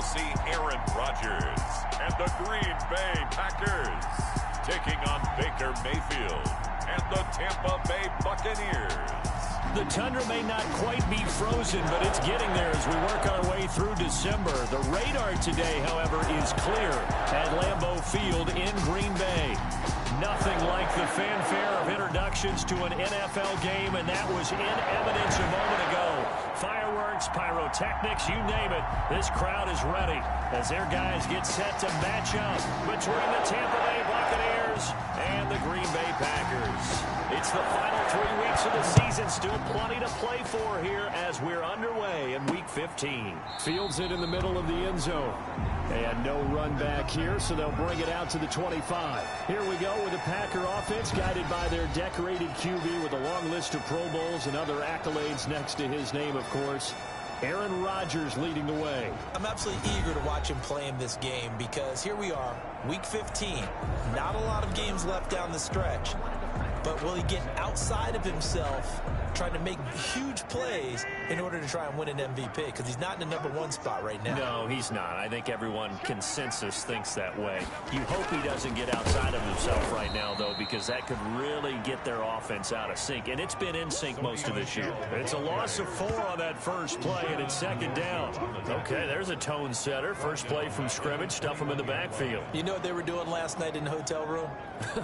see Aaron Rodgers and the Green Bay Packers taking on Baker Mayfield and the Tampa Bay Buccaneers. The tundra may not quite be frozen, but it's getting there as we work our way through December. The radar today, however, is clear at Lambeau Field in Green Bay. Nothing like the fanfare of introductions to an NFL game, and that was in evidence a moment ago. Fireworks, pyrotechnics, you name it. This crowd is ready as their guys get set to match up between the Tampa Bay Buccaneers and the Green Bay Packers. It's the final 3 weeks of the season. Still plenty to play for here as we're underway in Week 15. Fields it in the middle of the end zone. And no run back here, so they'll bring it out to the 25. Here we go with the Packer offense, guided by their decorated QB with a long list of Pro Bowls and other accolades next to his name, of course. Aaron Rodgers leading the way. I'm absolutely eager to watch him play in this game because here we are, Week 15. Not a lot of games left down the stretch. But will he get outside of himself trying to make huge plays in order to try and win an MVP? Because he's not in the #1 spot right now. No, he's not. I think everyone consensus thinks that way. You hope he doesn't get outside of himself right now, though, because that could really get their offense out of sync. And it's been in sync most of this year. It's a loss of 4 on that first play, and it's second down. Okay, there's a tone setter. First play from scrimmage, stuff him in the backfield. You know what they were doing last night in the hotel room?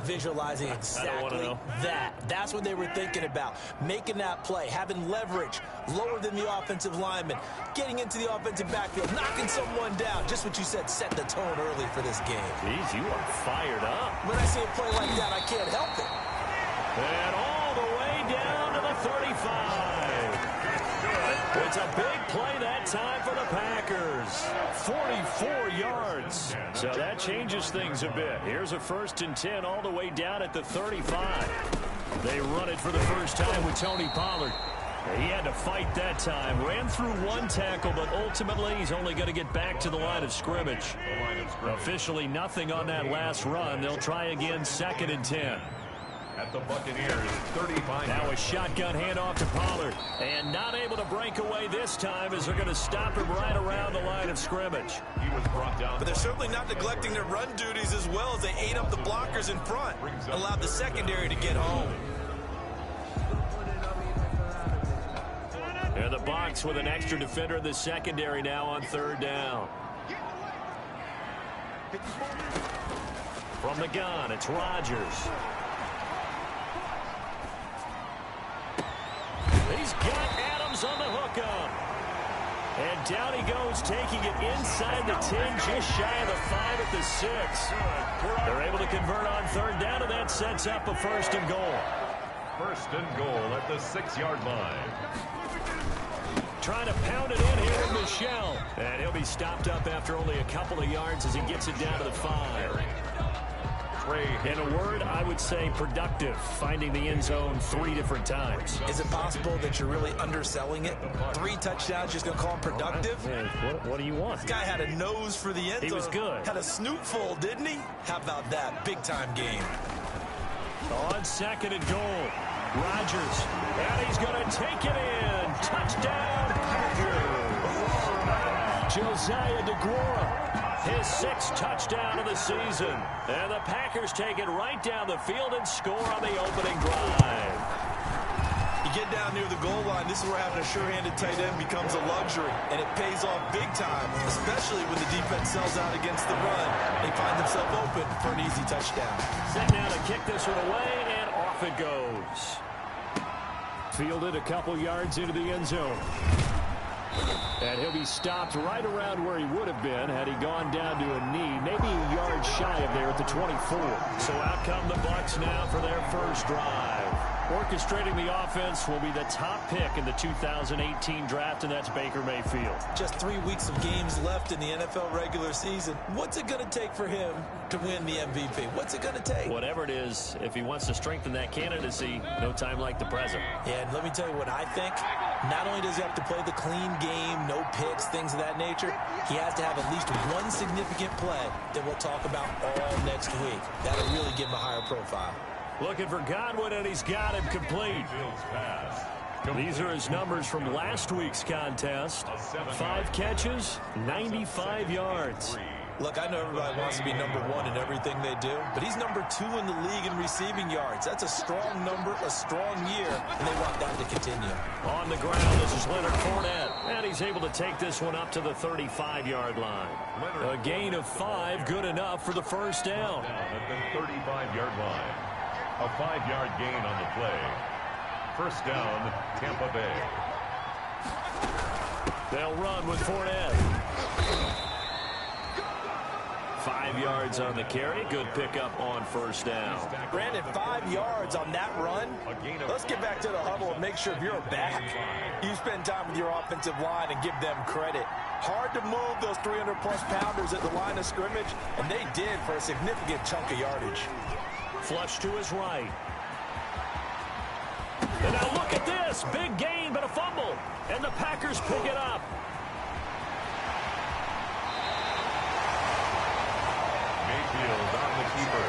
Visualizing exactly that. That's what they were thinking about. Making that play, having leverage, lower than the offensive lineman, getting into the offensive backfield, knocking someone down. Just what you said, set the tone early for this game. Geez, you are fired up. When I see a play like that, I can't help it. And all the way down to the 35. It's a big play that time for the Packers. 44 yards. So that changes things a bit. Here's a 1st and 10 all the way down at the 35. They run it for the first time with Tony Pollard. He had to fight that time. Ran through one tackle, but ultimately he's only going to get back to the line of scrimmage. Officially nothing on that last run. They'll try again 2nd and 10. At the Buccaneers, 35. Now a shotgun handoff to Pollard. And not able to break away this time as they're going to stop him right around the line of scrimmage. He was brought down. But they're certainly not neglecting their run duties as well as they ate up the blockers in front. Allowed the secondary to get home. And the Bucks with an extra defender in the secondary now on 3rd down. From the gun, it's Rodgers. He's got Adams on the hookup. And down he goes, taking it inside the 10, just shy of the 5 at the 6. They're able to convert on 3rd down, and that sets up a 1st and goal. 1st and goal at the 6-yard line. Trying to pound it in here with Michel. And he'll be stopped up after only a couple of yards as he gets it down to the 5. In a word, I would say productive, finding the end zone 3 different times. Is it possible that you're really underselling it? 3 touchdowns, just going to call him productive? What do you want? This guy had a nose for the end zone. He was good. Had a snootful, didn't he? How about that? Big-time game. On 2nd and goal, Rodgers. And he's going to take it in. Touchdown, Packers. Josiah DeGuara. His 6th touchdown of the season. And the Packers take it right down the field and score on the opening drive. You get down near the goal line, this is where having a sure-handed tight end becomes a luxury. And it pays off big time, especially when the defense sells out against the run. They find themselves open for an easy touchdown. Set down to kick this one away, and off it goes. Fielded a couple yards into the end zone. And he'll be stopped right around where he would have been had he gone down to a knee, maybe a yard shy of there at the 24. So out come the Bucks now for their first drive. Orchestrating the offense will be the top pick in the 2018 draft, and that's Baker Mayfield. Just 3 weeks of games left in the NFL regular season. What's it going to take for him to win the MVP? What's it going to take? Whatever it is, if he wants to strengthen that candidacy, no time like the present. Yeah, and let me tell you what I think. Not only does he have to play the clean game, no picks, things of that nature, he has to have at least one significant play that we'll talk about all next week. That'll really give him a higher profile. Looking for Godwin, and he's got him complete. Field's pass. These are his numbers from last week's contest. 5 catches, 95 yards. Look, I know everybody wants to be number 1 in everything they do, but he's number 2 in the league in receiving yards. That's a strong number, a strong year, and they want that to continue. On the ground, this is Leonard Fournette, and he's able to take this one up to the 35-yard line. A gain of 5, good enough for the first down. At the 35-yard line. A 5-yard gain on the play. First down, Tampa Bay. They'll run with Fournette. 5 yards on the carry. Good pickup on first down. Brandon, 5 yards on that run. Let's get back to the huddle and make sure if you're a back, you spend time with your offensive line and give them credit. Hard to move those 300-plus pounders at the line of scrimmage, and they did for a significant chunk of yardage. Flush to his right. And now look at this. Big gain, but a fumble. And the Packers pick it up. Mayfield on the keeper.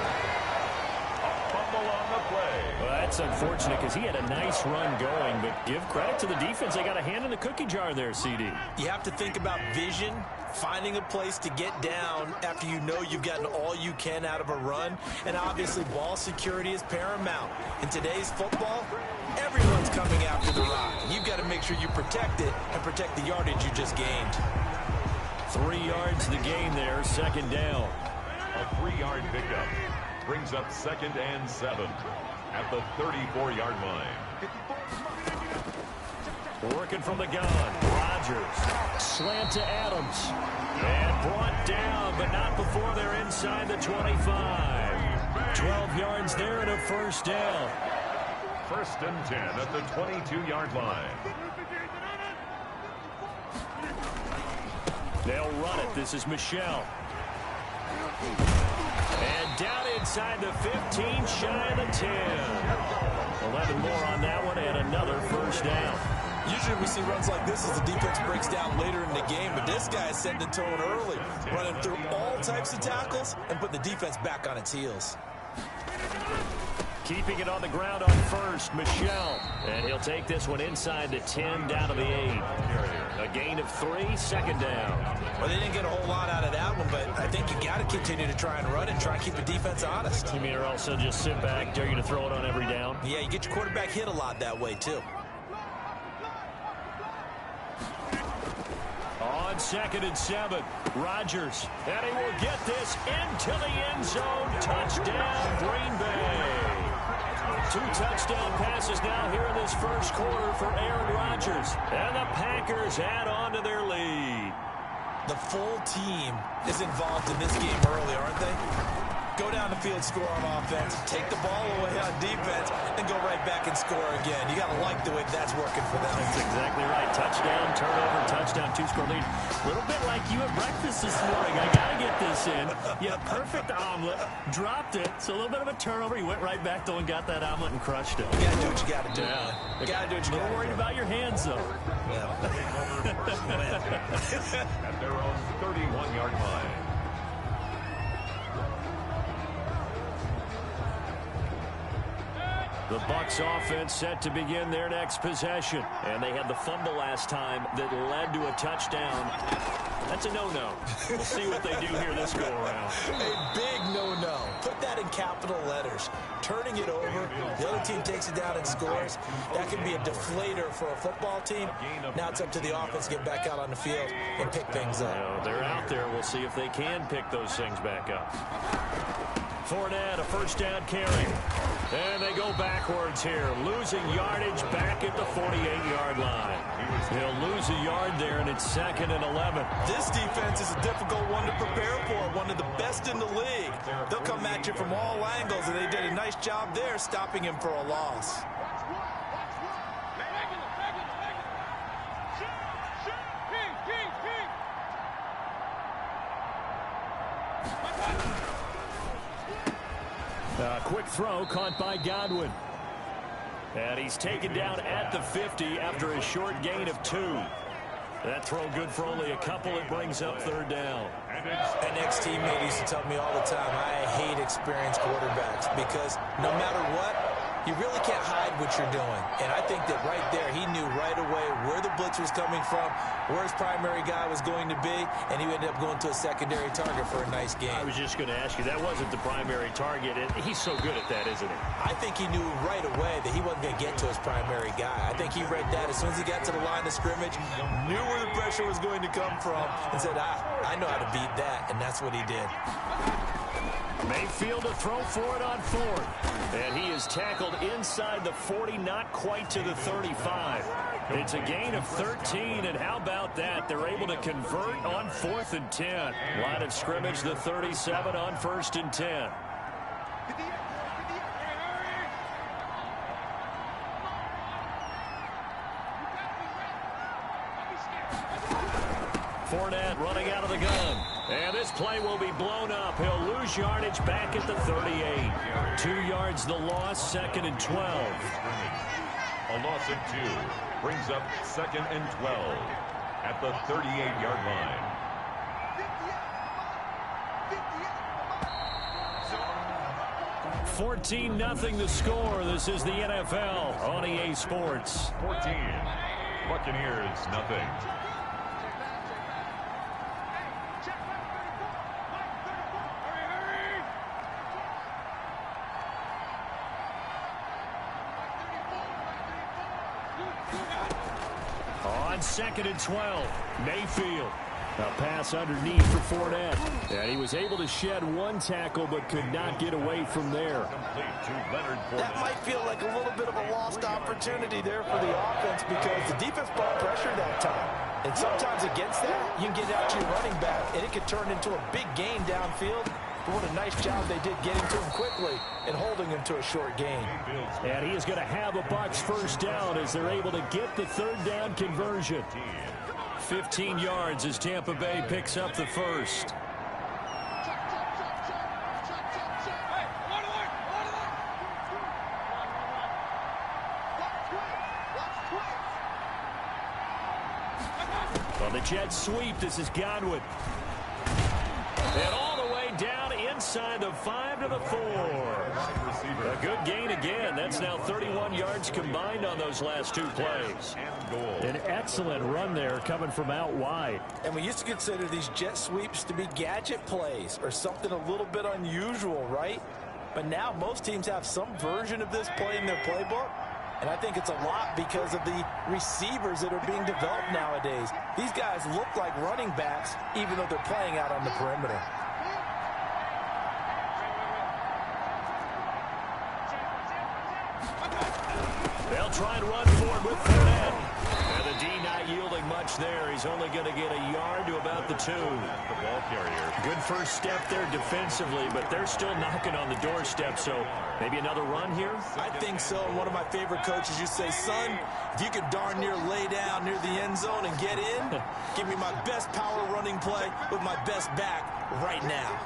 A fumble on the play. Well, that's unfortunate because he had a nice run going, but give credit to the defense. They got a hand in the cookie jar there, CD. You have to think about vision, finding a place to get down after you know you've gotten all you can out of a run, and obviously ball security is paramount. In today's football, everyone's coming after the rock. You've got to make sure you protect it and protect the yardage you just gained. 3 yards the gain there, second down. A 3-yard pickup brings up 2nd and 7 at the 34-yard line. Working from the gun. Rodgers. Slant to Adams. And brought down, but not before they're inside the 25. 12 yards there and a first down. 1st and 10 at the 22-yard line. They'll run it. This is Michelle. And down inside the 15, shy of the 10. 11 more on that one and another first down. Usually we see runs like this as the defense breaks down later in the game, but this guy is setting the tone early, running through all types of tackles and put the defense back on its heels. Keeping it on the ground on first, Michelle. And he'll take this one inside the 10, down to the 8. A gain of 3, second down. Well, they didn't get a whole lot out of that one, but I think you got to continue to try and run and try and keep the defense honest. You mean or also just sit back, dare you to throw it on every down? Yeah, you get your quarterback hit a lot that way, too. On 2nd and 7, Rodgers. And he will get this into the end zone. Touchdown, Green Bay. 2 touchdown passes now here in this first quarter for Aaron Rodgers. And the Packers add on to their lead. The full team is involved in this game early, aren't they? Go down the field, score on offense, take the ball away on defense, and go right back and score again. You got to like the way that's working for them. That's exactly right. Touchdown, turnover, touchdown, 2-score lead. A little bit like you at breakfast this morning. I got to get this in. You had a perfect omelet, dropped it. So a little bit of a turnover. You went right back though and got that omelet and crushed it. You got to do what you got to do. Yeah. You got to do what you got to do. A little worried about your hands though. Yeah. At their own 31-yard line. The Bucks offense set to begin their next possession. And they had the fumble last time that led to a touchdown. That's a no-no. We'll see what they do here this go-around. A big no-no. Put that in capital letters. Turning it over, the other team takes it down and scores. That can be a deflator for a football team. Now it's up to the offense to get back out on the field and pick things up. Well, they're out there. We'll see if they can pick those things back up. Fournette, a first down carry. And they go backwards here. Losing yardage back at the 48-yard line. They'll lose a yard there, and it's 2nd and 11. This defense is a difficult one to prepare for. One of the best in the league. They'll come at you from all angles, and they did a nice job there stopping him for a loss. Quick throw caught by Godwin. And he's taken down at the 50 after a short gain of 2. That throw good for only a couple. It brings up 3rd down. An ex-teammate used to tell me all the time, I hate experienced quarterbacks because no matter what, You really can't hide what you're doing. And I think that right there, he knew right away where the blitz was coming from, where his primary guy was going to be, and he ended up going to a secondary target for a nice game. I was just going to ask you, that wasn't the primary target, and he's so good at that, isn't he? I think he knew right away that he wasn't going to get to his primary guy. I think he read that as soon as he got to the line of scrimmage, knew where the pressure was going to come from, and said, I know how to beat that, and that's what he did. Mayfield to throw for it on fourth. And he is tackled inside the 40, not quite to the 35. It's a gain of 13, and how about that? They're able to convert on 4th and 10. Line of scrimmage, the 37 on 1st and 10. Fournette running out of the gun. And this play will be blown up. He'll lose yardage back at the 38. 2 yards the loss, 2nd and 12. A loss of 2 brings up 2nd and 12 at the 38-yard line. $14-0 the score. This is the NFL on EA Sports. 14. Buccaneers, nothing. On 2nd and 12, Mayfield. A pass underneath for Fournette. And he was able to shed 1 tackle but could not get away from there. That might feel like a little bit of a lost opportunity there for the offense because the defense brought pressure that time. And sometimes against that, you can get out to your running back, and it could turn into a big gain downfield. But what a nice job they did getting to him quickly and holding him to a short gain. And he is going to have a Bucks first down as they're able to get the 3rd down conversion. 15 yards as Tampa Bay picks up the first. On the jet sweep, this is Godwin. And all the way down inside the 5 to the 4. A good gain again. That's now 31 yards combined on those last 2 plays. An excellent run there coming from out wide. And we used to consider these jet sweeps to be gadget plays or something a little bit unusual, right? But now most teams have some version of this play in their playbook. And I think it's a lot because of the receivers that are being developed nowadays. These guys look like running backs even though they're playing out on the perimeter. They'll try and run for it with Fournette. And the D not yielding much there. He's only going to get a yard to about the 2. The ball carrier. Good first step there defensively, but they're still knocking on the doorstep, so maybe another run here? I think so. And one of my favorite coaches used to say, son, if you could darn near lay down near the end zone and get in, give me my best power running play with my best back right now.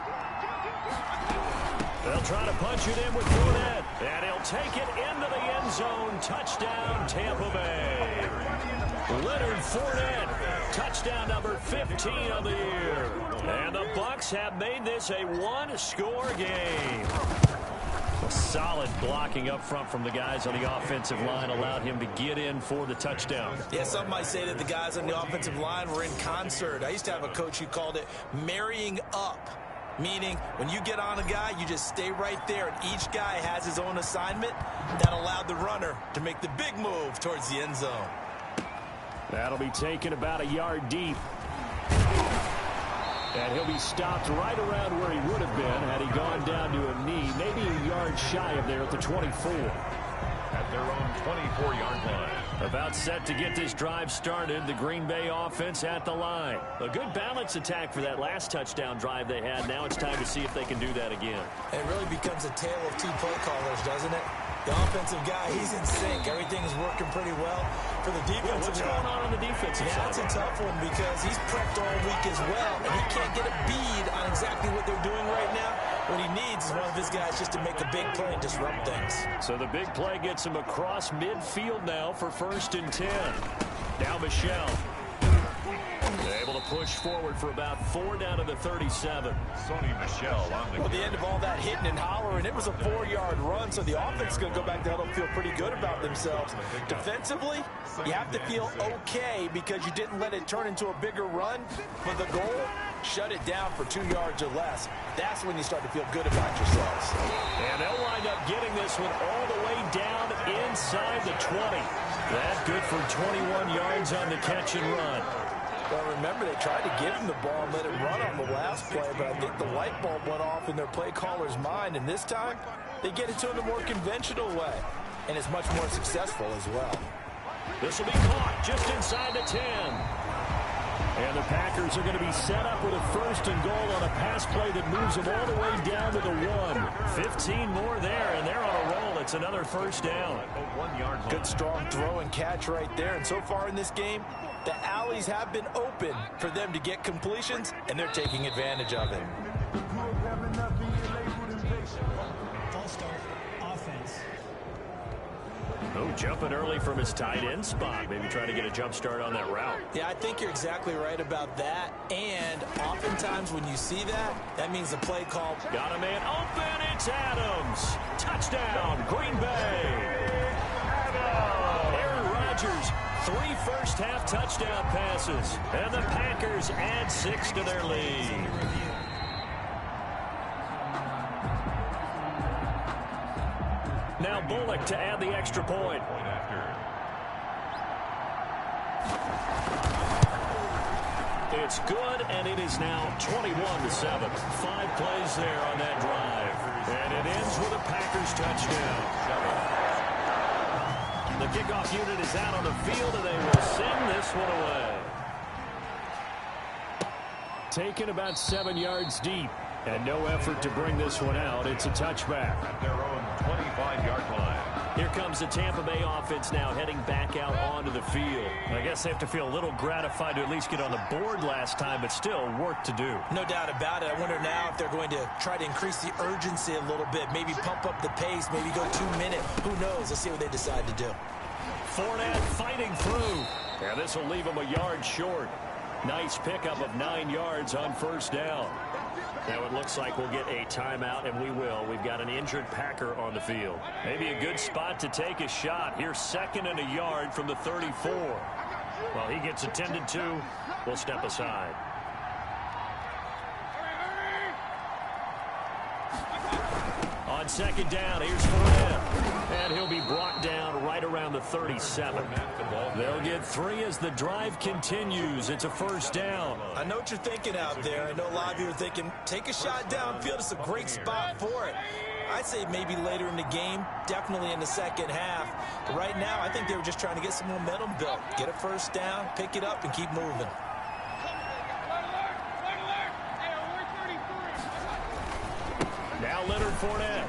They'll try to punch it in with Fournette, and he'll take it into the end zone. Touchdown, Tampa Bay. Leonard Fournette, touchdown number 15 of the year. And the Bucks have made this a 1-score game. A solid blocking up front from the guys on the offensive line allowed him to get in for the touchdown. Yeah, some might say that the guys on the offensive line were in concert. I used to have a coach who called it marrying up. Meaning, when you get on a guy, you just stay right there, and each guy has his own assignment. That allowed the runner to make the big move towards the end zone. That'll be taken about a yard deep. And he'll be stopped right around where he would have been had he gone down to a knee, maybe a yard shy of there at the 24. At their own 24-yard line. About set to get this drive started, the Green Bay offense at the line. A good balance attack for that last touchdown drive they had. Now it's time to see if they can do that again. It really becomes a tale of 2 play callers, doesn't it? The offensive guy, he's in sync. Everything is working pretty well. For the defensive guy, what's going on the defensive side? That's a tough one because he's prepped all week as well, and he can't get a bead on exactly what they're doing right now. What he needs is one of his guys just to make a big play and disrupt things. So the big play gets him across midfield now for 1st and 10. Now Michelle. Able to push forward for about 4 down to the 37. Sony Michel on the Well, the end of all that hitting and hollering, it was a 4-yard run, so the offense is going to go back to huddle and feel pretty good about themselves. Defensively, you have to feel okay because you didn't let it turn into a bigger run. For the goal, shut it down for 2 yards or less. That's when you start to feel good about yourselves. And they'll wind up getting this one all the way down inside the 20. That good for 21 yards on the catch and run. Well, remember, they tried to give him the ball and let it run on the last play, but I think the light bulb went off in their play caller's mind, and this time they get it to him the more conventional way, and it's much more successful as well. This will be caught just inside the 10. And the Packers are going to be set up with a 1st and goal on a pass play that moves them all the way down to the 1. 15 more there, and they're on a roll. It's another 1st down. 1 yard line. Good strong throw and catch right there, and so far in this game, the alleys have been open for them to get completions, and they're taking advantage of it. False start, offense. Oh, jumping early from his tight end spot. Maybe trying to get a jump start on that route. Yeah, I think you're exactly right about that, and oftentimes when you see that, that means the play call. Got a man open. It's Adams. Touchdown, Green Bay. Aaron Rodgers, 3 first-half touchdown passes, and the Packers add 6 to their lead. Now Bullock to add the extra point. It's good, and it is now 21-7. 5 plays there on that drive. And it ends with a Packers touchdown. The kickoff unit is out on the field, and they will send this one away. Taken about 7 yards deep, and no effort to bring this one out. It's a touchback. At their own 25-yard line. Here comes the Tampa Bay offense now heading back out onto the field. I guess they have to feel a little gratified to at least get on the board last time, but still work to do. No doubt about it. I wonder now if they're going to try to increase the urgency a little bit, maybe pump up the pace, maybe go 2-minute. Who knows? Let's see what they decide to do. Fournette fighting through. Yeah, this will leave him a yard short. Nice pickup of 9 yards on 1st down. Now it looks like we'll get a timeout, and we will. We've got an injured Packer on the field. Maybe a good spot to take a shot. Here's 2nd and a yard from the 34. While he gets attended to, we'll step aside. On 2nd down, here's Fournette. And he'll be brought down right around the 37. They'll get 3 as the drive continues. It's a 1st down. I know what you're thinking out there. I know a lot of you are thinking, take a shot downfield. It's a great spot for it. I'd say maybe later in the game, definitely in the 2nd half. But right now, I think they were just trying to get some momentum built. Get a 1st down, pick it up, and keep moving. Now Leonard Fournette.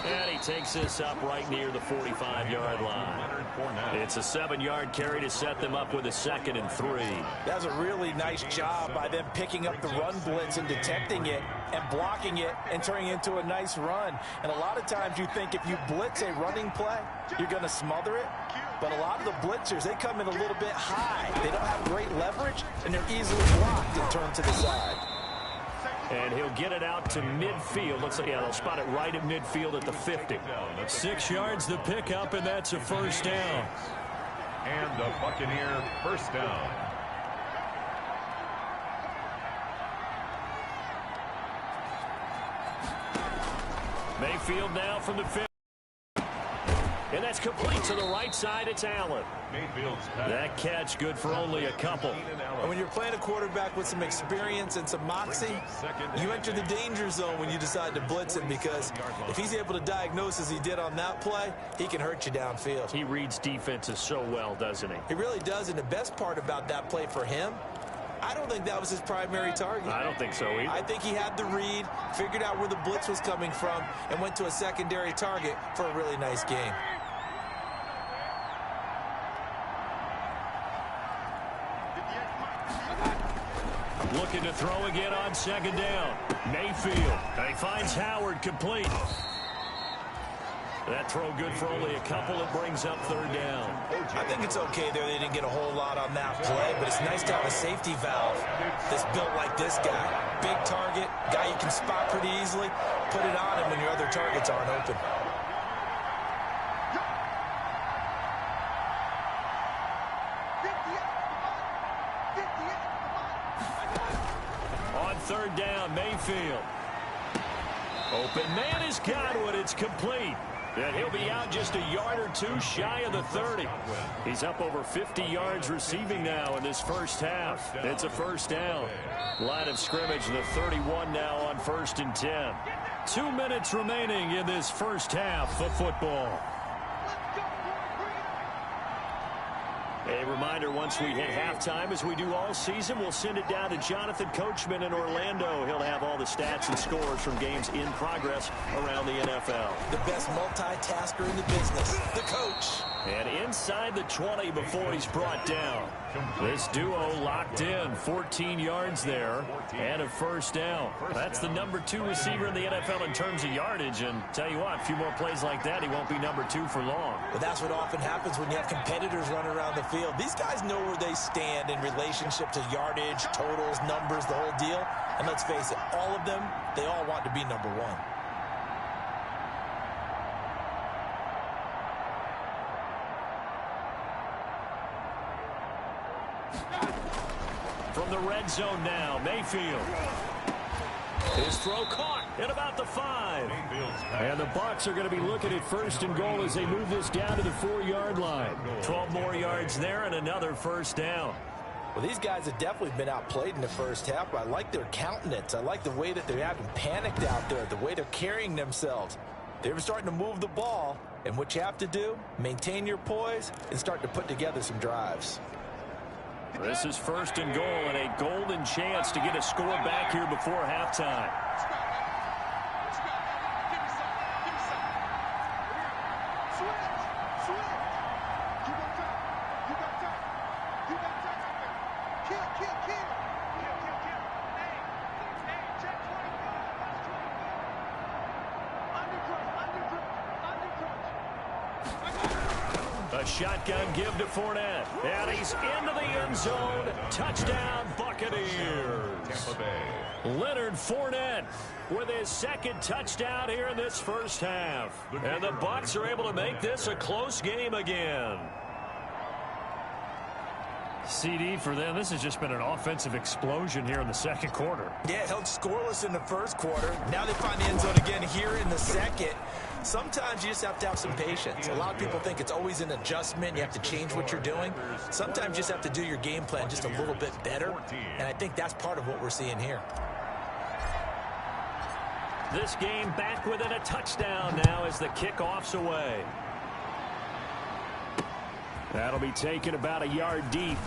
And he takes this up right near the 45-yard line. It's a 7-yard carry to set them up with a 2nd and 3. That was a really nice job by them picking up the run blitz and detecting it and blocking it and turning it into a nice run. And a lot of times you think if you blitz a running play, you're going to smother it. But a lot of the blitzers, they come in a little bit high. They don't have great leverage, and they're easily blocked and turned to the side. And he'll get it out to midfield. Looks like, yeah, they'll spot it right at midfield at the 50. 6 yards the pickup, and that's a 1st down. And the Buccaneer 1st down. Mayfield now from the 50. And that's complete to the right side. It's Allen. Mayfield's pass. That catch good for only a couple. And when you're playing a quarterback with some experience and some moxie, you enter the danger zone when you decide to blitz him, because if he's able to diagnose as he did on that play, he can hurt you downfield. He reads defenses so well, doesn't he? He really does, and the best part about that play for him, I don't think that was his primary target. I don't think so either. I think he had the read, figured out where the blitz was coming from, and went to a secondary target for a really nice game. Looking to throw again on 2nd down. Mayfield. And he finds Howard complete. That throw good for only a couple. It brings up third down. I think it's okay there. They didn't get a whole lot on that play, but it's nice to have a safety valve that's built like this guy. Big target, guy you can spot pretty easily. Put it on him when your other targets aren't open. On third down, Mayfield. Open man has got it. It's complete. And he'll be out just a yard or two shy of the 30. He's up over 50 yards receiving now in this first half. It's a first down. Line of scrimmage, the 31 now on 1st and 10. 2 minutes remaining in this first half of football. A reminder, once we hit halftime, as we do all season, we'll send it down to Jonathan Coachman in Orlando. He'll have all the stats and scores from games in progress around the NFL. The best multitasker in the business, the coach. And inside the 20 before he's brought down. This duo locked in, 14 yards there, and a first down. That's the number 2 receiver in the NFL in terms of yardage, and tell you what, a few more plays like that, he won't be number 2 for long. But that's what often happens when you have competitors running around the field. These guys know where they stand in relationship to yardage, totals, numbers, the whole deal. And let's face it, all of them, they all want to be number 1. From the red zone now, Mayfield. His throw caught at about the 5. And the Bucks are going to be looking at 1st and goal as they move this down to the 4-yard line. 12 more yards there and another first down. Well, these guys have definitely been outplayed in the first half, but I like their countenance. I like the way that they're having panicked out there, the way they're carrying themselves. They're starting to move the ball, and what you have to do, maintain your poise and start to put together some drives. This is 1st and goal and a golden chance to get a score back here before halftime. A shotgun give to Fournette. And he's into the end zone. Touchdown, Buccaneers. Leonard Fournette with his 2nd touchdown here in this first half. And the Bucs are able to make this a close game again. CD for them, this has just been an offensive explosion here in the 2nd quarter. Yeah, held scoreless in the 1st quarter. Now they find the end zone again here in the 2nd. Sometimes you just have to have some patience. A lot of people think it's always an adjustment. You have to change what you're doing. Sometimes you just have to do your game plan just a little bit better. And I think that's part of what we're seeing here. This game back within a touchdown now as the kickoff's away. That'll be taken about a yard deep.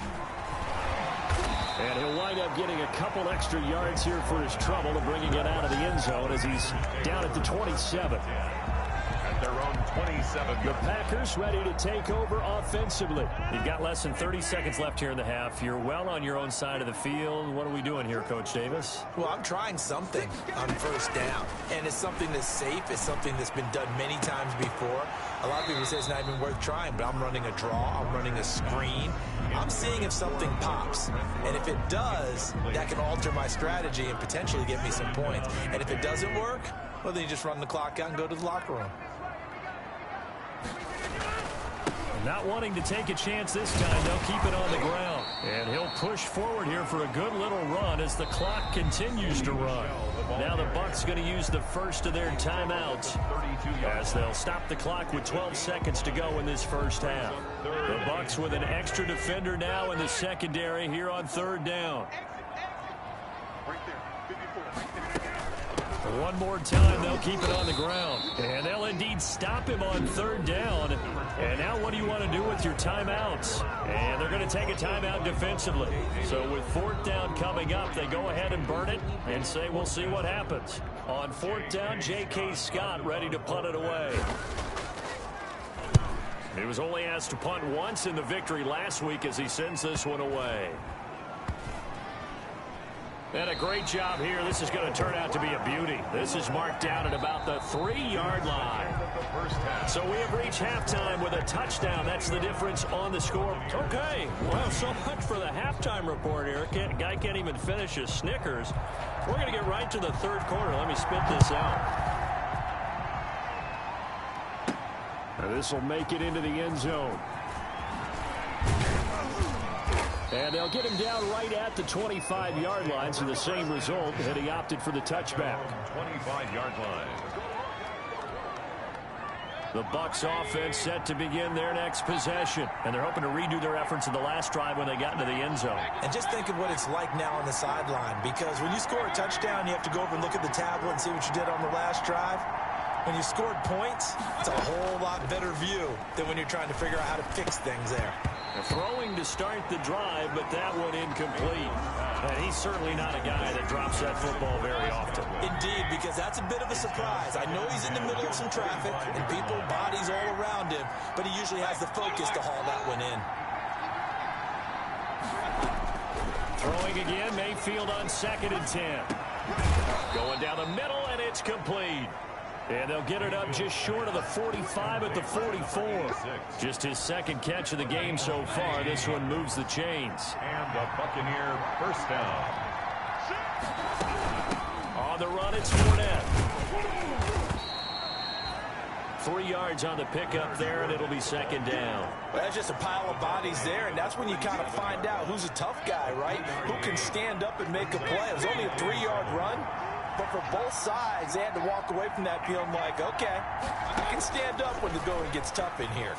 And he'll wind up getting a couple extra yards here for his trouble of bringing it out of the end zone as he's down at the 27. At their own 27. The Packers ready to take over offensively. You've got less than 30 seconds left here in the half. You're well on your own side of the field. What are we doing here, Coach Davis? Well, I'm trying something on 1st down. And it's something that's safe. It's something that's been done many times before. A lot of people say it's not even worth trying, but I'm running a draw. I'm running a screen. I'm seeing if something pops. And if it does, that can alter my strategy and potentially get me some points. And if it doesn't work, well, then you just run the clock out and go to the locker room. Not wanting to take a chance this time, they'll keep it on the ground. And he'll push forward here for a good little run as the clock continues to run. Now the Bucs going to use the first of their timeouts as they'll stop the clock with 12 seconds to go in this first half. The Bucs with an extra defender now in the secondary here on 3rd down. One more time, they'll keep it on the ground. And they'll indeed stop him on 3rd down. And now what do you want to do with your timeouts? And they're going to take a timeout defensively. So with 4th down coming up, they go ahead and burn it and say we'll see what happens. On 4th down, J.K. Scott ready to punt it away. He was only asked to punt once in the victory last week as he sends this one away. And a great job here. This is going to turn out to be a beauty. This is marked down at about the 3-yard line. So we have reached halftime with a touchdown. That's the difference on the score. Okay, well, so much for the halftime report here. Guy can't even finish his Snickers. We're going to get right to the third quarter. Let me spit this out. This will make it into the end zone. And they'll get him down right at the 25-yard line, so the same result, and he opted for the touchback. 25-yard line. The Bucks offense set to begin their next possession, and they're hoping to redo their efforts in the last drive when they got into the end zone. And just think of what it's like now on the sideline, because when you score a touchdown, you have to go over and look at the tablet and see what you did on the last drive. When you scored points, it's a whole lot better view than when you're trying to figure out how to fix things there. They're throwing to start the drive, but that one incomplete. And he's certainly not a guy that drops that football very often. Indeed, because that's a bit of a surprise. I know he's in the middle of some traffic and people, bodies all around him, but he usually has the focus to haul that one in. Throwing again, Mayfield on 2nd and 10. Going down the middle, and it's complete. And they'll get it up just short of the 45 at the 44. Just his second catch of the game so far. This one moves the chains. And the Buccaneer first down. On the run, it's Fournette. 3 yards on the pickup there, and it'll be 2nd down. Well, that's just a pile of bodies there, and that's when you kind of find out who's a tough guy, right? Who can stand up and make a play. It was only a 3-yard run. But for both sides, they had to walk away from that feeling like, okay, I can stand up when the going gets tough in here.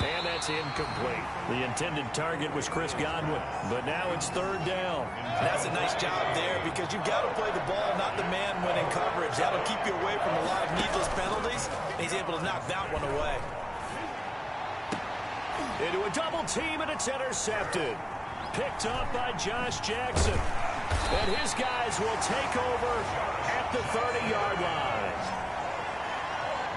And that's incomplete. The intended target was Chris Godwin, but now it's 3rd down. And that's a nice job there because you've got to play the ball, not the man when in coverage. That'll keep you away from a lot of needless penalties. And he's able to knock that one away. Into a double team, and it's intercepted. Picked up by Josh Jackson. And his guys will take over at the 30-yard line.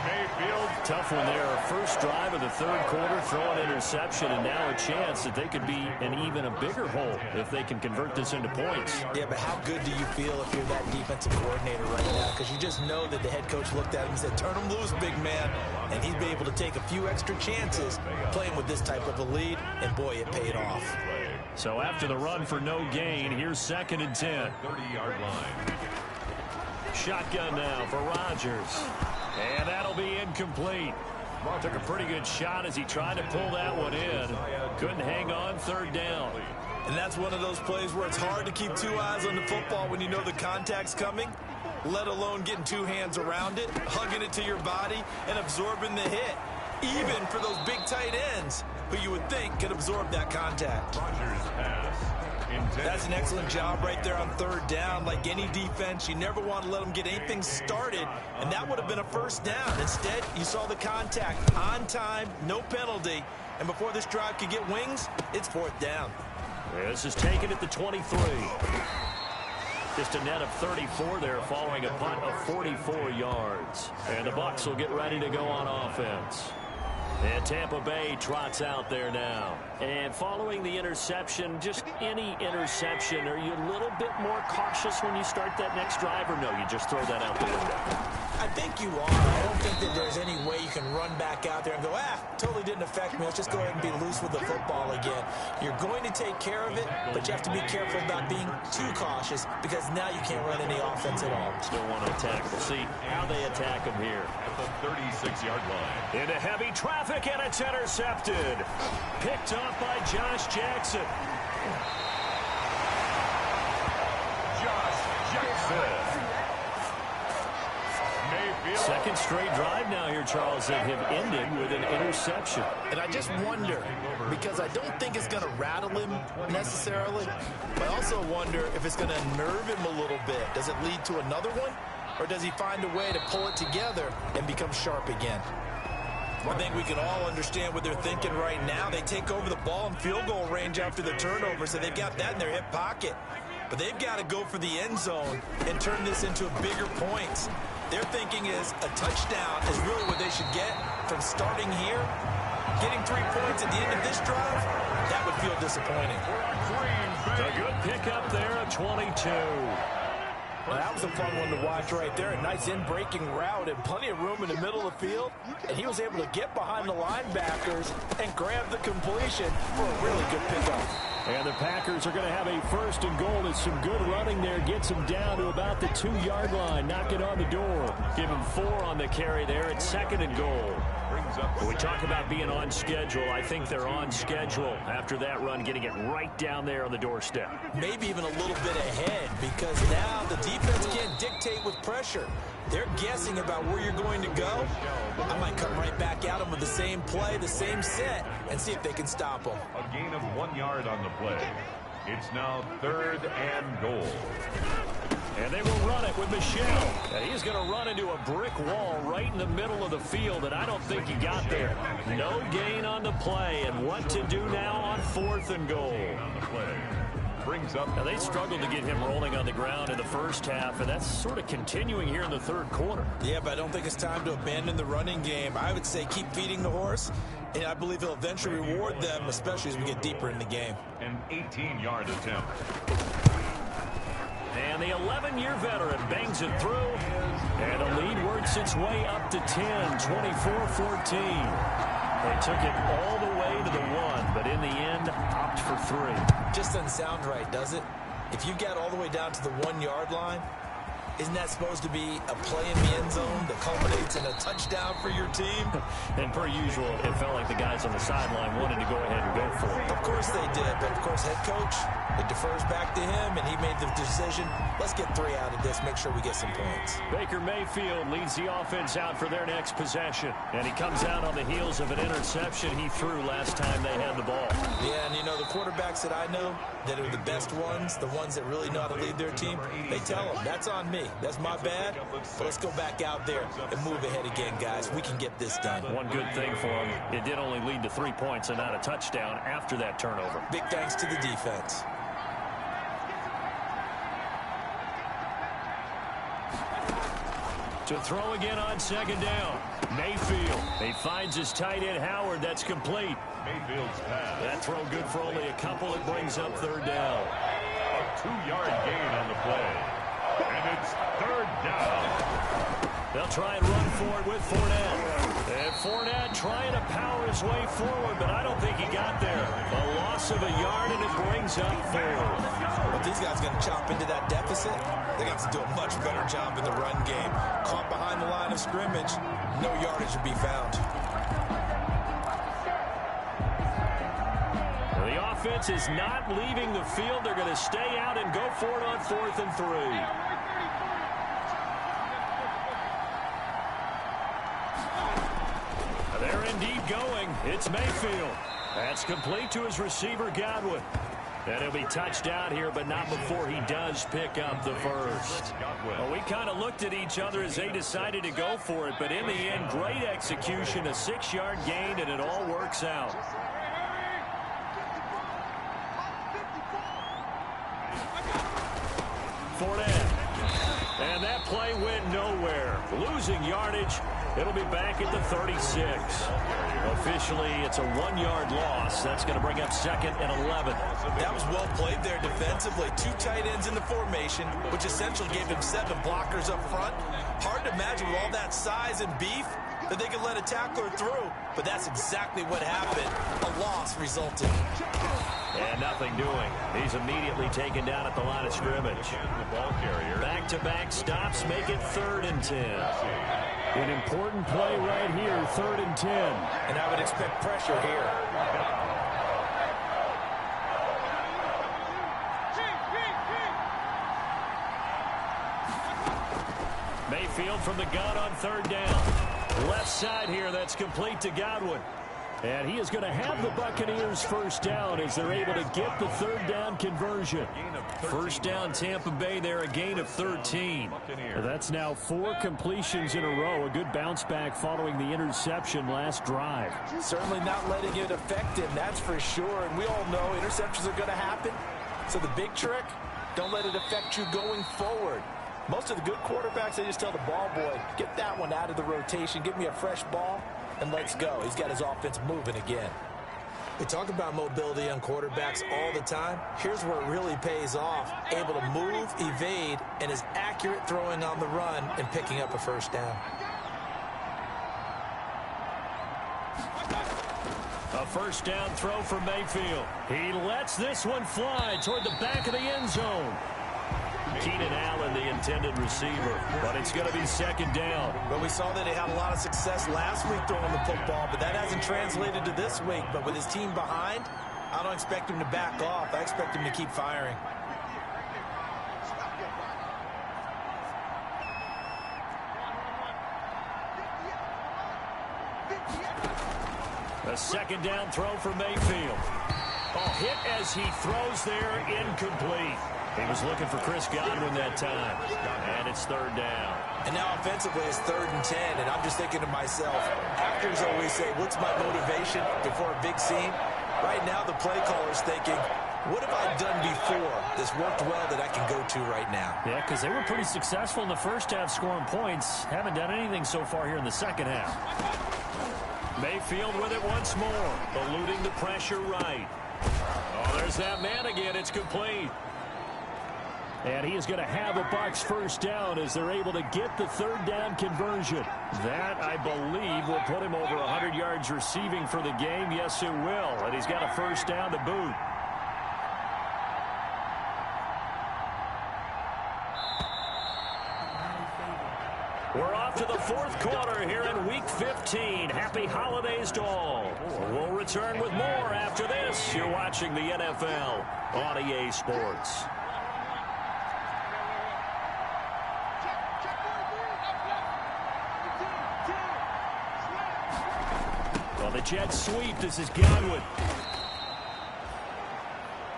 Mayfield. Tough one there. First drive of the 3rd quarter, throw an interception, and now a chance that they could be in even a bigger hole if they can convert this into points. Yeah, but how good do you feel if you're that defensive coordinator right now? Because you just know that the head coach looked at him and said, turn him loose, big man. And he'd be able to take a few extra chances playing with this type of a lead, and boy, it paid off. So after the run for no gain, here's 2nd and 10. 30-yard line. Shotgun now for Rodgers. And that'll be incomplete. Took a pretty good shot as he tried to pull that one in. Couldn't hang on, 3rd down. And that's one of those plays where it's hard to keep 2 eyes on the football when you know the contact's coming, let alone getting 2 hands around it, hugging it to your body, and absorbing the hit. Even for those big tight ends who you would think could absorb that contact. Rodgers pass. That's an excellent job right there on 3rd down. Like any defense, you never want to let them get anything started, and that would have been a 1st down. Instead, you saw the contact on time, no penalty, and before this drive could get wings, it's 4th down. This is taken at the 23. Just a net of 34 there following a punt of 44 yards. And the Bucks will get ready to go on offense. And Tampa Bay trots out there now. And following the interception, just any interception, are you a little bit more cautious when you start that next drive, or no, you just throw that out the window? I think you are. I don't think that there's any way you can run back out there and go, totally didn't affect me. Let's just go ahead and be loose with the football again. You're going to take care of it, but you have to be careful about being too cautious because now you can't run any offense at all. Still want to attack. We'll see how they attack him here. At the 36-yard line. Into heavy traffic, and it's intercepted. Picked up by Josh Jackson. Josh Jackson. Second straight drive now here, Charles, that have ended with an interception. And I just wonder, because I don't think it's going to rattle him necessarily, but I also wonder if it's going to nerve him a little bit. Does it lead to another one, or does he find a way to pull it together and become sharp again? I think we can all understand what they're thinking right now. They take over the ball in field goal range after the turnover, so they've got that in their hip pocket. But they've got to go for the end zone and turn this into bigger points. Their thinking is a touchdown is really what they should get from starting here. Getting 3 points at the end of this drive, that would feel disappointing. A good pickup there, a 22. Well, that was a fun one to watch right there. A nice in-breaking route and plenty of room in the middle of the field. And he was able to get behind the linebackers and grab the completion for a really good pickup. And the Packers are going to have a 1st and goal. As some good running there gets them down to about the 2-yard line. Knock it on the door. Give him 4 on the carry there at 2nd and goal. When we talk about being on schedule, I think they're on schedule after that run, getting it right down there on the doorstep. Maybe even a little bit ahead, because now the defense can't dictate with pressure. They're guessing about where you're going to go. I might come right back at them with the same play, the same set, and see if they can stop them. A gain of 1 yard on the play. It's now 3rd and goal. And they will run it with Michelle. And he's going to run into a brick wall right in the middle of the field, and I don't think he got there. No gain on the play, and what to do now on 4th and goal. On the play. Brings up. Now, they struggled to get him rolling on the ground in the first half, and that's sort of continuing here in the 3rd quarter. Yeah, but I don't think it's time to abandon the running game. I would say keep feeding the horse, and I believe he'll eventually reward them, especially as we get deeper in the game. An 18-yard attempt. And the 11-year veteran bangs it through. And the lead works its way up to 10, 24-14. They took it all the way to the 1, but in the end, opt for 3. Just doesn't sound right, does it? If you get all the way down to the 1-yard line, isn't that supposed to be a play in the end zone that culminates in a touchdown for your team? And per usual, it felt like the guys on the sideline wanted to go ahead and go for it. Of course they did, but of course head coach, it defers back to him, and he made the decision, let's get 3 out of this, make sure we get some points. Baker Mayfield leads the offense out for their next possession. And he comes out on the heels of an interception he threw last time they had the ball. Yeah, and you know, the quarterbacks that I know that are the best ones, the ones that really know how to lead their team, they tell them, that's on me. That's my bad. But let's go back out there and move ahead again, guys. We can get this done. One good thing for them, it did only lead to 3 points and not a touchdown after that turnover. Big thanks to the defense. To throw again on 2nd down. Mayfield. He finds his tight end Howard. That's complete. Mayfield's pass. That throw good for only a couple. It brings up 3rd down. A 2-yard gain on the play. And it's 3rd down. They'll try and run for it with Fournette. And Fournette trying to power his way forward, but I don't think he got there. A loss of a yard, and it brings up 4th. If these guys are going to chop into that deficit, they're going to have to do a much better job in the run game. Caught behind the line of scrimmage, no yardage to be found. The offense is not leaving the field. They're going to stay out and go for it on 4th and 3. They're indeed going. It's Mayfield. That's complete to his receiver, Godwin. And he'll be touched out here, but not before he does pick up the 1st. Well, we kind of looked at each other as they decided to go for it, but in the end, great execution, a 6-yard gain, and it all works out. Fournette. And that play went nowhere. Losing yardage. It'll be back at the 36. Officially, it's a 1-yard loss. That's going to bring up 2nd and 11. That was well played there defensively. 2 tight ends in the formation, which essentially gave him 7 blockers up front. Hard to imagine with all that size and beef that they could let a tackler through. But that's exactly what happened. A loss resulted. And nothing doing. He's immediately taken down at the line of scrimmage. Back-to-back stops make it 3rd and 10. An important play right here, 3rd and 10. And I would expect pressure here. Mayfield from the gun on 3rd down. Left side here, that's complete to Godwin. And he is going to have the Buccaneers 1st down as they're able to get the 3rd down conversion. 1st down Tampa Bay there, a gain of 13. That's now 4 completions in a row. A good bounce back following the interception last drive. Certainly not letting it affect him, that's for sure. And we all know interceptions are going to happen. So the big trick, don't let it affect you going forward. Most of the good quarterbacks, they just tell the ball boy, get that one out of the rotation, give me a fresh ball, and let's go. He's got his offense moving again. We talk about mobility on quarterbacks all the time. Here's where it really pays off. Able to move, evade, and is accurate throwing on the run and picking up a first down. A first down throw for Mayfield. He lets this one fly toward the back of the end zone. Keenan Allen, the intended receiver, but it's going to be second down. Well, we saw that he had a lot of success last week throwing the football, but that hasn't translated to this week. But with his team behind, I don't expect him to back off. I expect him to keep firing. A second down throw for Mayfield. Hit as he throws there, incomplete. He was looking for Chris Godwin that time. And it's third down. And now offensively it's 3rd and 10. And I'm just thinking to myself, actors always say, what's my motivation before a big scene? Right now the play caller's thinking, what have I done before that's worked well that I can go to right now? Yeah, because they were pretty successful in the first half scoring points. Haven't done anything so far here in the second half. Mayfield with it once more. Eluding the pressure right. There's that man again. It's complete. And he is going to have a Bucks first down as they're able to get the third down conversion. That, I believe, will put him over 100 yards receiving for the game. Yes, it will. And he's got a first down to boot. We're off to the fourth quarter here in Week 15. Happy holidays to all. We'll return with more after this. You're watching the NFL on EA Sports. Well, the Jets sweep. This is Godwin.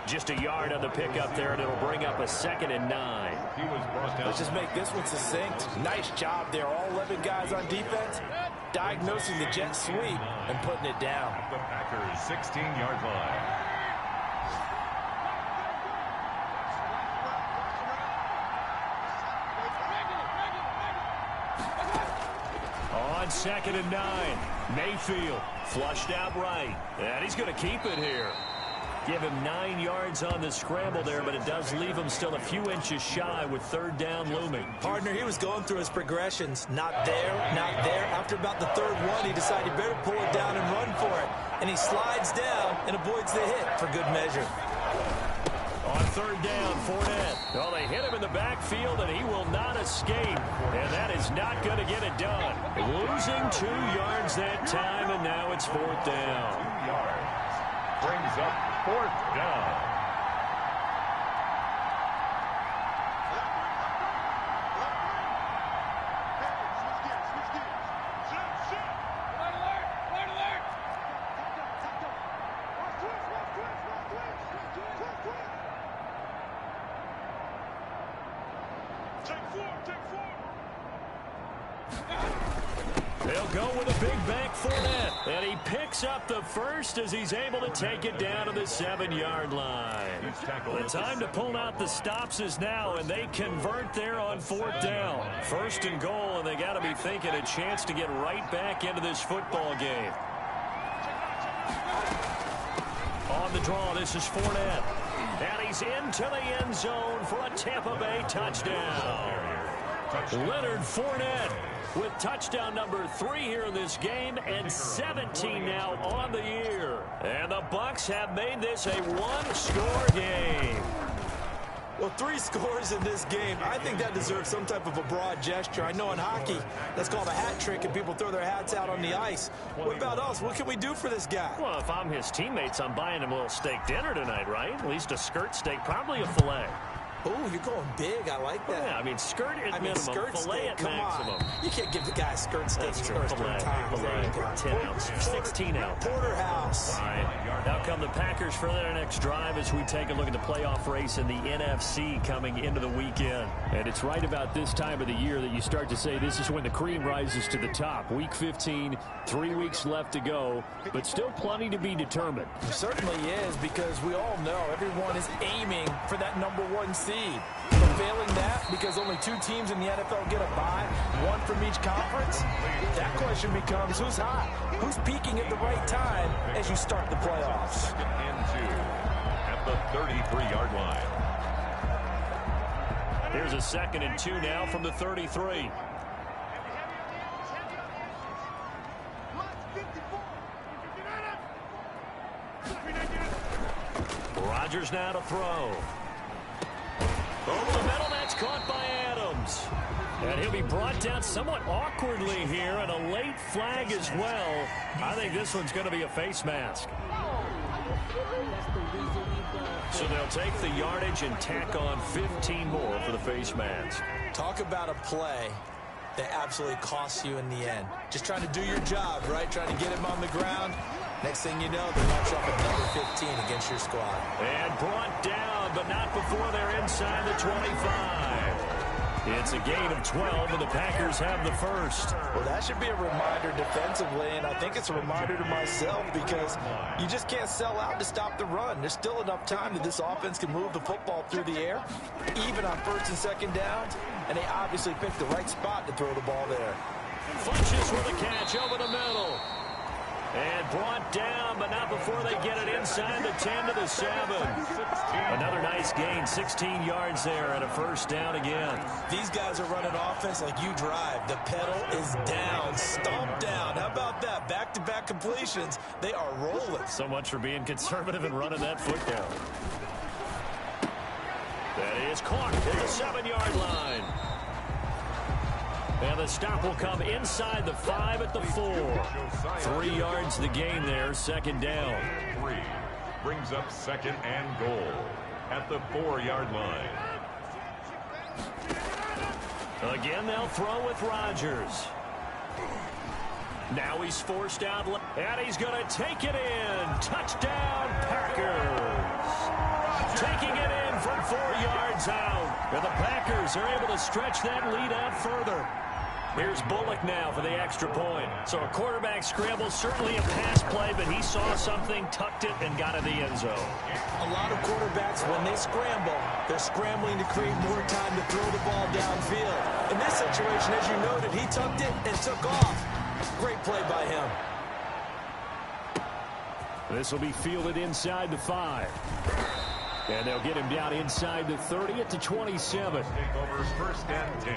Just a yard on the pickup there, and it'll bring up a 2nd and 9. Let's just make this one succinct. Nice job there. All 11 guys on defense diagnosing the jet sweep and putting it down. The Packers' 16-yard line. On 2nd and 9, Mayfield flushed out right, and he's going to keep it here. Give him 9 yards on the scramble there, but it does leave him still a few inches shy with third down looming. Partner, he was going through his progressions. Not there, not there. After about the third one, he decided he better pull it down and run for it. And he slides down and avoids the hit for good measure. On third down, Fournette. Well, they hit him in the backfield, and he will not escape. And that is not going to get it done. Losing 2 yards that time, and now it's 4th down. 2 yards. Brings up 4th down. They'll go with a big back Fournette. And he picks up the first as he's able to take it down to the 7-yard line. The time to pull out the stops is now, and they convert there on 4th down. 1st and goal, and they got to be thinking a chance to get right back into this football game. On the draw, this is Fournette. And he's into the end zone for a Tampa Bay touchdown. Leonard Fournette with touchdown number 3 here in this game, and 17 now on the year. And the Bucks have made this a 1-score game. Well, 3 scores in this game. I think that deserves some type of a broad gesture. I know in hockey, that's called a hat trick, and people throw their hats out on the ice. What about us? What can we do for this guy? Well, if I'm his teammates, I'm buying him a little steak dinner tonight, right? At least a skirt steak, probably a filet. Oh, you're going big. I like that. Yeah, I mean, skirt at minimum, skirt filet steak, at come maximum. On. You can't give the guy a skirt steak. That's true. First Filet, time. filet, 10 ounce, 16 ounce. Porterhouse. All right. Now come the Packers for their next drive as we take a look at the playoff race in the NFC coming into the weekend. And it's right about this time of the year that you start to say this is when the cream rises to the top. Week 15, 3 weeks left to go, but still plenty to be determined. It certainly is, because we all know everyone is aiming for that #1 seed. The Failing that, because only 2 teams in the NFL get a bye, 1 from each conference, that question becomes who's hot? Who's peaking at the right time as you start the playoffs? 2nd and 2 at the 33-yard line. Here's a 2nd and 2 now from the 33. Rodgers now to throw. Over the middle, that's caught by Adams. And he'll be brought down somewhat awkwardly here, and a late flag as well. I think this one's going to be a face mask. So they'll take the yardage and tack on 15 more for the face mask. Talk about a play that absolutely costs you in the end. Just trying to do your job, right? Trying to get him on the ground. Next thing you know, they march off another 15 against your squad. And brought down, but not before they're inside the 25. It's a gain of 12, and the Packers have the first. Well, that should be a reminder defensively, and I think it's a reminder to myself because you just can't sell out to stop the run. There's still enough time that this offense can move the football through the air, even on 1st and 2nd downs, and they obviously picked the right spot to throw the ball there. Funches with a catch over the middle. And brought down, but not before they get it inside the 10 to the 7. Another nice gain, 16 yards there, and a first down again. These guys are running offense like you drive. The pedal is down, stomped down. How about that? Back-to-back completions. They are rolling. So much for being conservative and running that foot down. That is caught at the 7-yard line. And the stop will come inside the 5 at the 4. 3 yards the gain there, 2nd down. 3 brings up 2nd and goal at the 4-yard line. Again, they'll throw with Rodgers. Now he's forced out, and he's going to take it in. Touchdown, Packers. Taking it in from 4 yards out. And the Packers are able to stretch that lead out further. Here's Bullock now for the extra point. So a quarterback scramble, certainly a pass play, but he saw something, tucked it, and got in the end zone. A lot of quarterbacks, when they scramble, they're scrambling to create more time to throw the ball downfield. In this situation, as you noted, he tucked it and took off. Great play by him. This will be fielded inside the 5. And they'll get him down inside the 30 at the 27. Takeovers 1st and 10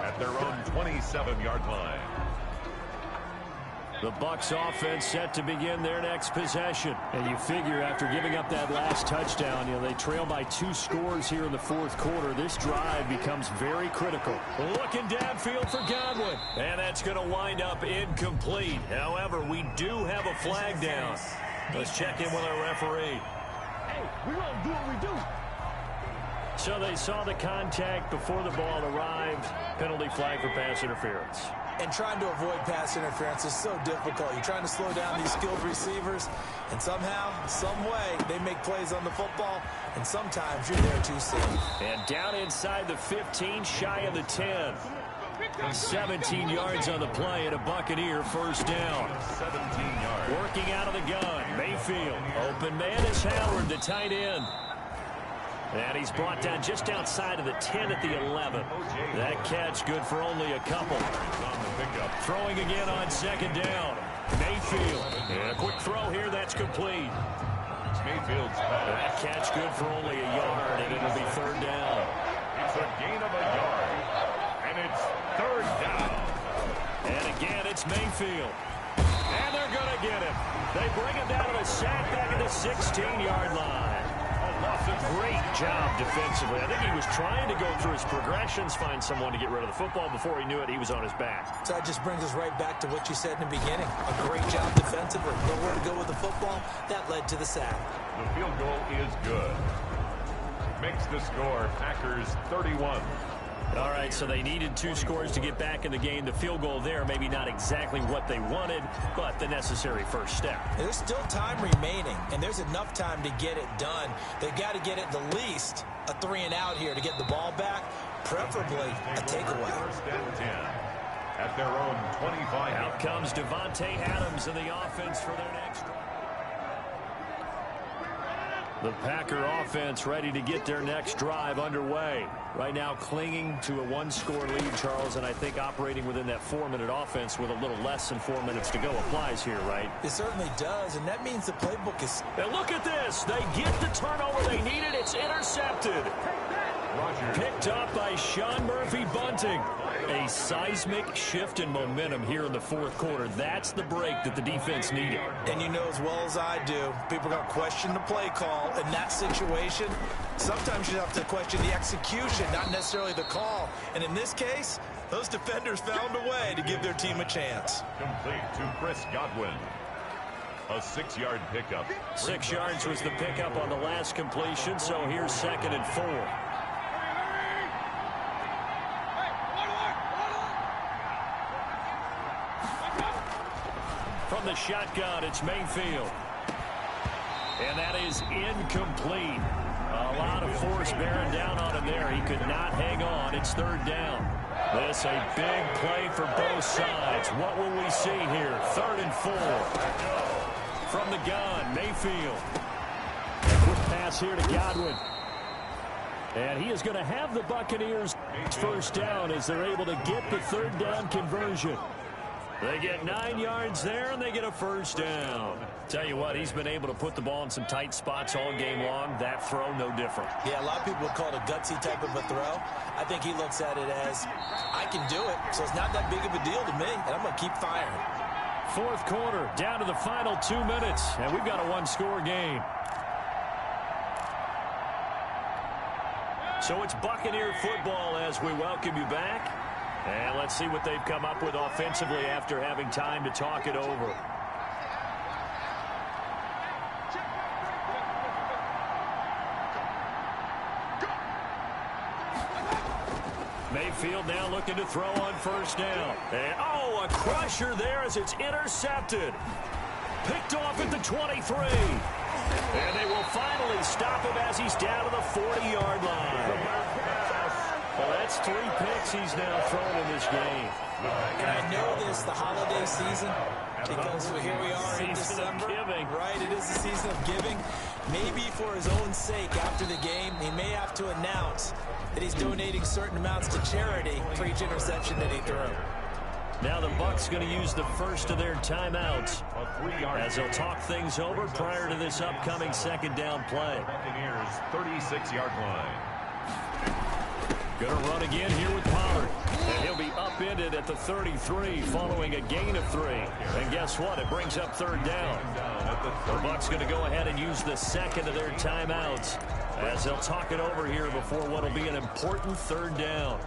at their own 27-yard line. The Bucks offense set to begin their next possession. And you figure after giving up that last touchdown, they trail by 2 scores here in the 4th quarter. This drive becomes very critical. Looking downfield for Godwin. And that's going to wind up incomplete. However, we do have a flag down. Let's check in with our referee. Hey, we're going to do what we do. So they saw the contact before the ball arrived. Penalty flag for pass interference. And trying to avoid pass interference is so difficult. You're trying to slow down these skilled receivers, and somehow, some way, they make plays on the football, and sometimes you're there too soon. And down inside the 15, shy of the 10. 17 yards on the play, and a Buccaneer first down. 17 yards. Working out of the gun, Mayfield. Open man is Howard, the tight end. And he's brought down just outside of the 10 at the 11. That catch good for only a couple. Throwing again on 2nd down. Mayfield. And a quick throw here, that's complete. Mayfield's That catch good for only a yard, and it'll be 3rd down. It's a gain of a yard, and it's 3rd down. And again, it's Mayfield. And they're going to get him. They bring him down to the sack back at the 16-yard line. Great job defensively. I think he was trying to go through his progressions, find someone to get rid of the football. Before he knew it, he was on his back. So that just brings us right back to what you said in the beginning. A great job defensively. Nowhere to go with the football. That led to the sack. The field goal is good. Makes the score Packers 31. All right, so they needed 2 scores to get back in the game. The field goal there, maybe not exactly what they wanted, but the necessary first step. There's still time remaining, and there's enough time to get it done. They've got to get at the least a 3-and-out here to get the ball back, preferably a takeaway. 1st and 10 at their own 25. Out comes Devontae Adams in the offense for their next drive. The Packer offense ready to get their next drive underway. Right now clinging to a one-score lead, Charles, and I think operating within that 4-minute offense with a little less than 4 minutes to go applies here, right? It certainly does, and that means the playbook is... And look at this. They get the turnover they needed. It's intercepted. Picked up by Sean Murphy-Bunting. A seismic shift in momentum here in the fourth quarter. That's the break that the defense needed. And you know as well as I do, people are going to question the play call in that situation. Sometimes you have to question the execution, not necessarily the call. And in this case, those defenders found a way to give their team a chance. Complete to Chris Godwin. A 6-yard pickup. 6 yards was the pickup on the last completion, so here's 2nd and 4. From the shotgun, it's Mayfield. And that is incomplete. A lot of force bearing down on him there. He could not hang on. It's 3rd down. This a big play for both sides. What will we see here? 3rd and 4. From the gun, Mayfield. A quick pass here to Godwin. And he is going to have the Buccaneers first down as they're able to get the 3rd down conversion. They get 9 yards there, and they get a first down. Tell you what, he's been able to put the ball in some tight spots all game long. That throw, no different. Yeah, a lot of people would call it a gutsy type of a throw. I think he looks at it as, I can do it, so it's not that big of a deal to me, and I'm going to keep firing. Fourth quarter, down to the final 2 minutes, and we've got a one-score game. So it's Buccaneer football as we welcome you back. And let's see what they've come up with offensively after having time to talk it over. Mayfield now looking to throw on first down. And, oh, a crusher there as it's intercepted. Picked off at the 23. And they will finally stop him as he's down to the 40-yard line. Well, that's 3 picks he's now thrown in this game. And I know this, the holiday season, because here we are in December. Right, it is the season of giving. Maybe for his own sake, after the game, he may have to announce that he's donating certain amounts to charity for each interception that he threw. Now the Bucks going to use the first of their timeouts as they'll talk things over prior to this upcoming 2nd down play. Buccaneers 36-yard line. Going to run again here with Pollard. And he'll be upended at the 33 following a gain of 3. And guess what? It brings up 3rd down. The Bucks going to go ahead and use the 2nd of their timeouts as they'll talk it over here before what will be an important 3rd down.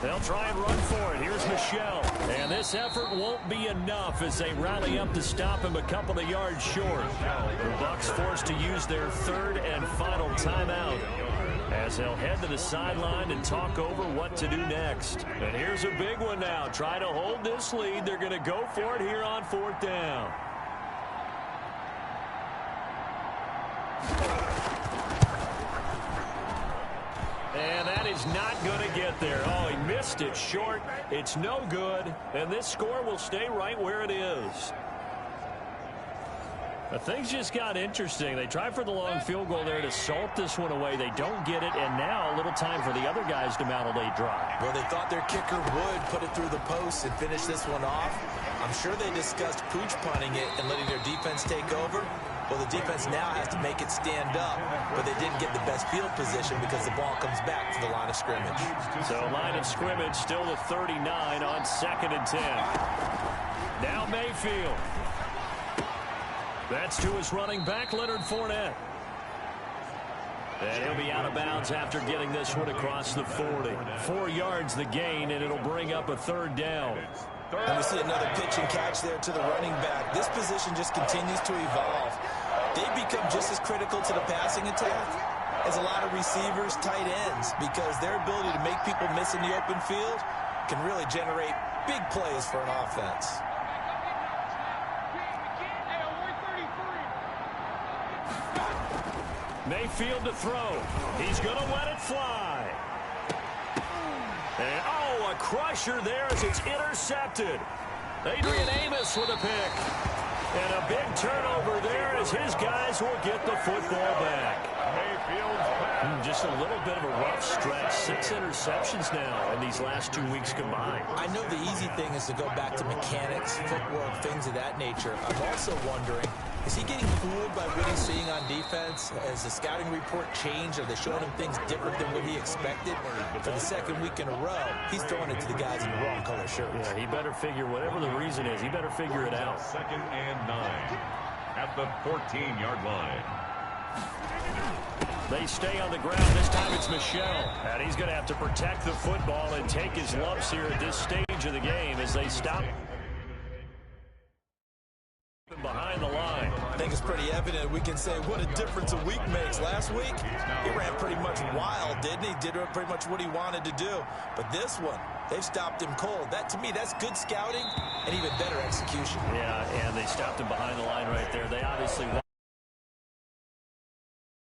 They'll try and run for it. Here's Michelle. And this effort won't be enough as they rally up to stop him a couple of yards short. The Bucks forced to use their 3rd and final timeout as they'll head to the sideline and talk over what to do next. And here's a big one now. Try to hold this lead. They're going to go for it here on 4th down. And that is not going to get there. Oh, he missed it short. It's no good. And this score will stay right where it is. But things just got interesting. They tried for the long field goal there to salt this one away. They don't get it. And now a little time for the other guys to mount a late drive. Well, they thought their kicker would put it through the post and finish this one off. I'm sure they discussed pooch punting it and letting their defense take over. Well, the defense now has to make it stand up, but they didn't get the best field position because the ball comes back to the line of scrimmage. So line of scrimmage still the 39 on 2nd and 10. Now Mayfield. That's to his running back, Leonard Fournette. And he'll be out of bounds after getting this one across the 40. 4 yards the gain, and it'll bring up a 3rd down. And we see another pitch and catch there to the running back. This position just continues to evolve. They become just as critical to the passing attack as a lot of receivers, tight ends, because their ability to make people miss in the open field can really generate big plays for an offense. Mayfield to throw. He's going to let it fly. And, oh, a crusher there as it's intercepted. Adrian Amos with a pick. And a big turnover there as his guys will get the football back. Mayfield's back. Just a little bit of a rough stretch. 6 interceptions now in these last 2 weeks combined. I know the easy thing is to go back to mechanics, footwork, things of that nature. I'm also wondering, is he getting fooled by what he's seeing on defense? Has the scouting report changed? Are they showing him things different than what he expected? For the second week in a row, he's throwing it to the guys in the wrong color shirts. Yeah, he better figure, whatever the reason is, he better figure it out. 2nd and 9 at the 14-yard line. They stay on the ground. This time it's Michel. And he's going to have to protect the football and take his lumps here at this stage of the game as they stop behind the line. I think it's pretty evident we can say what a difference a week makes. Last week, he ran pretty much wild, didn't he? Did pretty much what he wanted to do. But this one, they've stopped him cold. That, to me, that's good scouting and even better execution. Yeah, and they stopped him behind the line right there. They obviously want